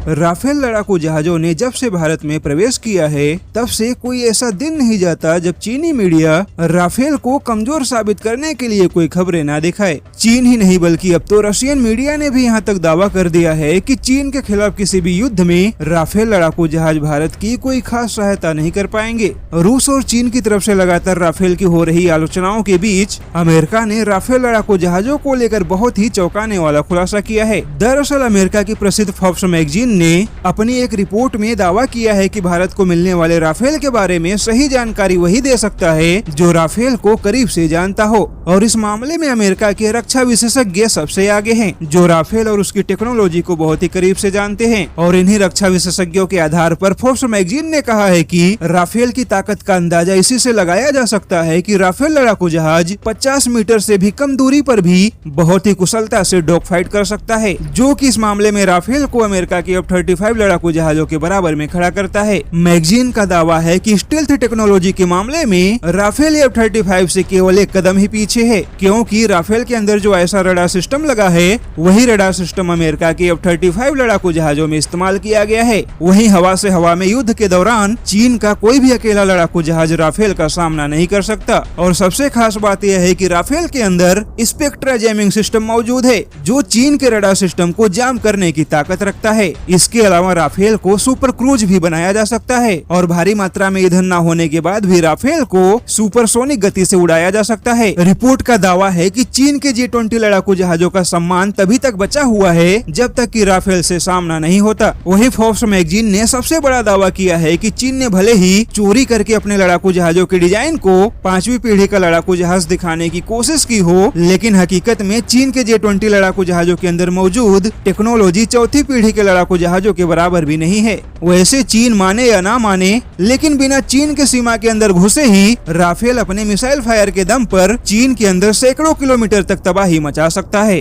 Rafale लड़ाकू जहाजों ने जब से भारत में प्रवेश किया है तब से कोई ऐसा दिन नहीं जाता जब चीनी मीडिया राफेल को कमजोर साबित करने के लिए कोई खबरें ना दिखाए। चीन ही नहीं बल्कि अब तो रशियन मीडिया ने भी यहाँ तक दावा कर दिया है कि चीन के खिलाफ किसी भी युद्ध में राफेल लड़ाकू जहाज भारत की कोई खास सहायता नहीं कर पाएंगे। रूस और चीन की तरफ से लगातार राफेल की हो रही आलोचनाओं के बीच अमेरिका ने राफेल लड़ाकू जहाजों को लेकर बहुत ही चौंकाने वाला खुलासा किया है। दरअसल अमेरिका की प्रसिद्ध फोर्ब्स मैगजीन ने अपनी एक रिपोर्ट में दावा किया है कि भारत को मिलने वाले राफेल के बारे में सही जानकारी वही दे सकता है जो राफेल को करीब से जानता हो, और इस मामले में अमेरिका के रक्षा विशेषज्ञ सबसे आगे हैं, जो राफेल और उसकी टेक्नोलॉजी को बहुत ही करीब से जानते हैं। और इन्हीं रक्षा विशेषज्ञों के आधार पर फोर्ब्स मैगजीन ने कहा है कि राफेल की ताकत का अंदाजा इसी से लगाया जा सकता है कि राफेल लड़ाकू जहाज 50 मीटर से भी कम दूरी पर भी बहुत ही कुशलता से डॉग फाइट कर सकता है, जो कि इस मामले में राफेल को अमेरिका की F-35 लड़ाकू जहाजों के बराबर में खड़ा करता है। मैगजीन का दावा है कि स्टेल्थ टेक्नोलॉजी के मामले में राफेल F-35 से केवल एक कदम ही पीछे है, क्योंकि राफेल के अंदर जो ऐसा रडार सिस्टम लगा है वही रडार सिस्टम अमेरिका की F-35 लड़ाकू जहाजों में इस्तेमाल किया गया है। वहीं हवा से हवा में युद्ध के दौरान चीन का कोई भी अकेला लड़ाकू जहाज राफेल का सामना नहीं कर सकता। और सबसे खास बात यह है कि राफेल के अंदर स्पेक्ट्रा जैमिंग सिस्टम मौजूद है, जो चीन के रडार सिस्टम को जाम करने की ताकत रखता है। इसके अलावा राफेल को सुपर क्रूज भी बनाया जा सकता है और भारी मात्रा में ईंधन न होने के बाद भी राफेल को सुपरसोनिक गति से उड़ाया जा सकता है। रिपोर्ट का दावा है कि चीन के J-20 लड़ाकू जहाजों का सम्मान तभी तक बचा हुआ है जब तक कि राफेल से सामना नहीं होता। वहीं फोर्ब्स मैगजीन ने सबसे बड़ा दावा किया है कि चीन ने भले ही चोरी करके अपने लड़ाकू जहाजों के डिजाइन को 5वीं पीढ़ी का लड़ाकू जहाज दिखाने की कोशिश की हो, लेकिन हकीकत में चीन के J-20 लड़ाकू जहाजों के अंदर मौजूद टेक्नोलॉजी 4थी पीढ़ी के लड़ाकू जहाजों के बराबर भी नहीं है। वैसे चीन माने या ना माने, लेकिन बिना चीन के सीमा के अंदर घुसे ही राफेल अपने मिसाइल फायर के दम पर चीन के अंदर सैकड़ों किलोमीटर तक तबाही मचा सकता है।